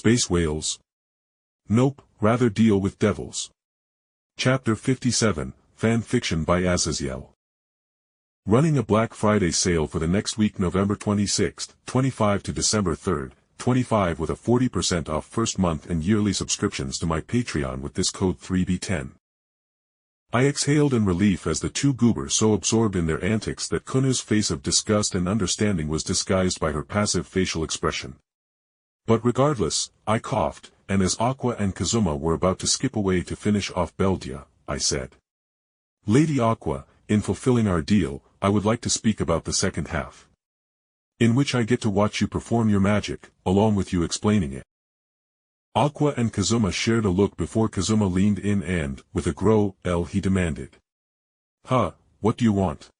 Space whales? Nope, rather deal with devils. Chapter 57, Fan Fiction by Azazyel. Running a Black Friday sale for the next week, November 26th, 25 to December 3rd, 25, with a 40% off first month and yearly subscriptions to my Patreon with this code 3B10. I exhaled in relief as the two goobers so absorbed in their antics that Kunou's face of disgust and understanding was disguised by her passive facial expression. But regardless, I coughed, and as Aqua and Kazuma were about to skip away to finish off Beldia, I said, "Lady Aqua, in fulfilling our deal, I would like to speak about the second half, in which I get to watch you perform your magic, along with you explaining it." Aqua and Kazuma shared a look before Kazuma leaned in and, with a growl, he demanded, "Huh, what do you want?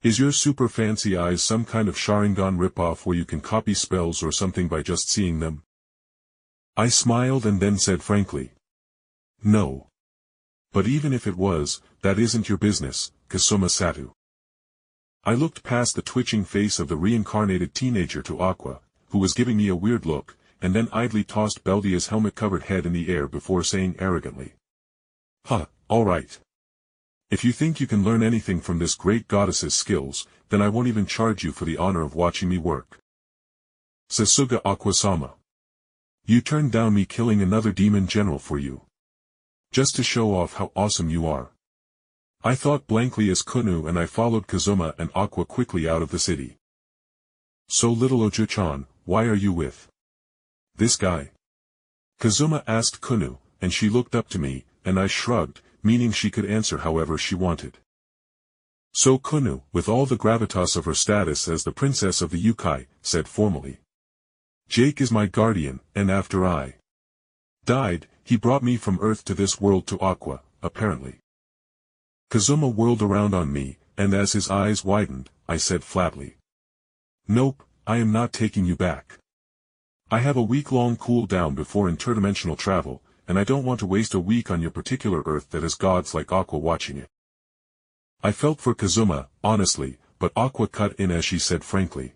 Is your super fancy eyes some kind of Sharingan ripoff where you can copy spells or something by just seeing them?" I smiled and then said frankly, "No. But even if it was, that isn't your business, Kazuma-satu." I looked past the twitching face of the reincarnated teenager to Aqua, who was giving me a weird look, and then idly tossed Beldia's helmet-covered head in the air before saying arrogantly, "Huh, alright. If you think you can learn anything from this great goddess's skills, then I won't even charge you for the honor of watching me work. Sasuga Aqua-sama. You turned down me killing another demon general for you, just to show off how awesome you are." I thought blankly as Kunou and I followed Kazuma and Aqua quickly out of the city. "So little Ojo-chan, why are you with this guy?" Kazuma asked Kunou, and she looked up to me, and I shrugged, meaning she could answer however she wanted. So Kunou, with all the gravitas of her status as the princess of the Yukai, said formally, "Jake is my guardian, and after I died, he brought me from Earth to this world to Aqua, apparently." Kazuma whirled around on me, and as his eyes widened, I said flatly, "Nope, I am not taking you back. I have a week-long cool-down before interdimensional travel, and I don't want to waste a week on your particular Earth that has gods like Aqua watching it." I felt for Kazuma, honestly, but Aqua cut in as she said frankly,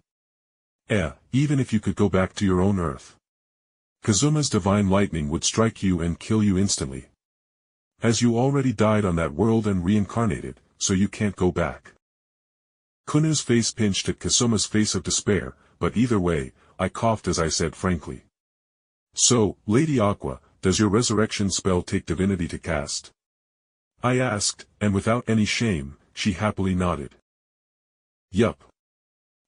Even if you could go back to your own Earth, Kazuma's divine lightning would strike you and kill you instantly. As you already died on that world and reincarnated, so you can't go back." Kunou's face pinched at Kazuma's face of despair, but either way, I coughed as I said frankly, "So, Lady Aqua, does your resurrection spell take divinity to cast?" I asked, and without any shame, she happily nodded. "Yup.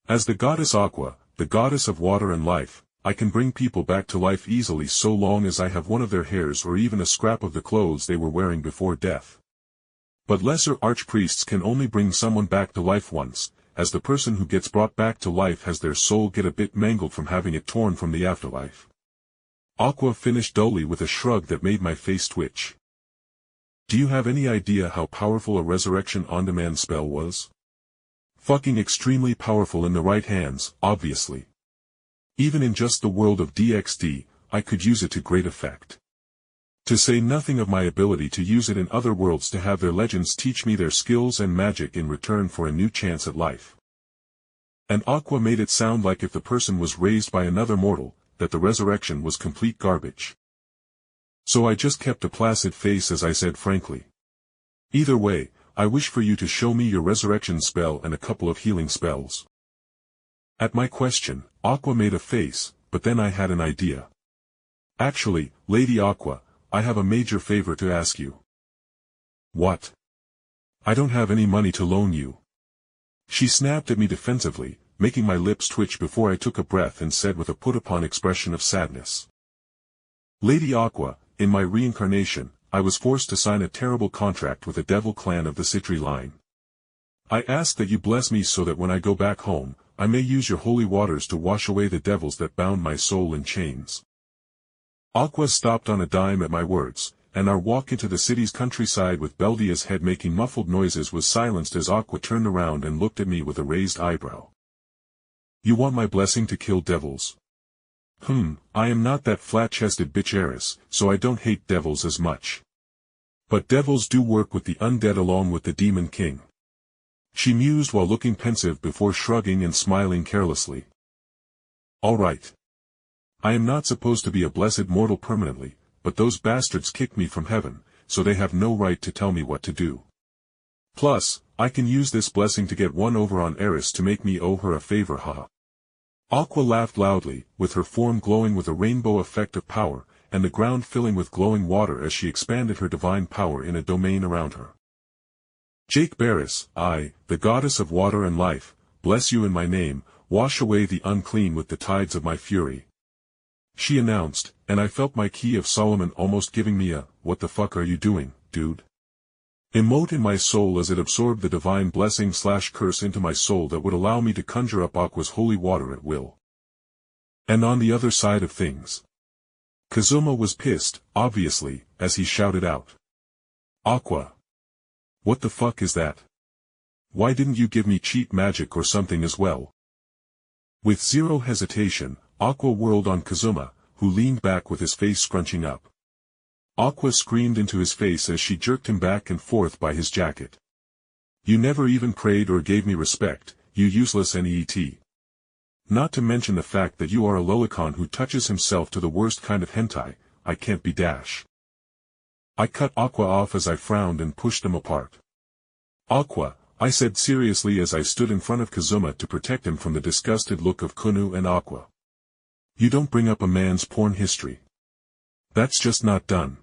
As the goddess Aqua, the goddess of water and life, I can bring people back to life easily so long as I have one of their hairs or even a scrap of the clothes they were wearing before death. But lesser archpriests can only bring someone back to life once, as the person who gets brought back to life has their soul get a bit mangled from having it torn from the afterlife." Aqua finished dully with a shrug that made my face twitch. "Do you have any idea how powerful a resurrection on-demand spell was? Fucking extremely powerful in the right hands, obviously. Even in just the world of DxD, I could use it to great effect. To say nothing of my ability to use it in other worlds to have their legends teach me their skills and magic in return for a new chance at life." And Aqua made it sound like if the person was raised by another mortal, that the resurrection was complete garbage. So I just kept a placid face as I said frankly, "Either way, I wish for you to show me your resurrection spell and a couple of healing spells." At my question, Aqua made a face, but then I had an idea. "Actually, Lady Aqua, I have a major favor to ask you." "What?" "I don't have any money to loan you." She snapped at me defensively, making my lips twitch before I took a breath and said with a put-upon expression of sadness, "Lady Aqua, in my reincarnation, I was forced to sign a terrible contract with the devil clan of the Citri line. I ask that you bless me so that when I go back home, I may use your holy waters to wash away the devils that bound my soul in chains." Aqua stopped on a dime at my words, and our walk into the city's countryside with Beldia's head making muffled noises was silenced as Aqua turned around and looked at me with a raised eyebrow. "You want my blessing to kill devils? I am not that flat-chested bitch heiress, so I don't hate devils as much. But devils do work with the undead along with the demon king." She mused while looking pensive before shrugging and smiling carelessly. "All right. I am not supposed to be a blessed mortal permanently, but those bastards kicked me from heaven, so they have no right to tell me what to do. Plus, I can use this blessing to get one over on Eris to make me owe her a favor, haha. Aqua laughed loudly, with her form glowing with a rainbow effect of power, and the ground filling with glowing water as she expanded her divine power in a domain around her. Jake Barris, I, the goddess of water and life, bless you in my name, wash away the unclean with the tides of my fury. She announced, and I felt my key of Solomon almost giving me a, what the fuck are you doing, dude? Emote in my soul as it absorbed the divine blessing/curse into my soul that would allow me to conjure up Aqua's holy water at will. And on the other side of things, Kazuma was pissed, obviously, as he shouted out. Aqua! What the fuck is that? Why didn't you give me cheap magic or something as well? With zero hesitation, Aqua whirled on Kazuma, who leaned back with his face scrunching up. Aqua screamed into his face as she jerked him back and forth by his jacket. You never even prayed or gave me respect, you useless NET. Not to mention the fact that you are a lolicon who touches himself to the worst kind of hentai, I can't be dash. I cut Aqua off as I frowned and pushed them apart. Aqua, I said seriously as I stood in front of Kazuma to protect him from the disgusted look of Kunou and Aqua. You don't bring up a man's porn history. That's just not done.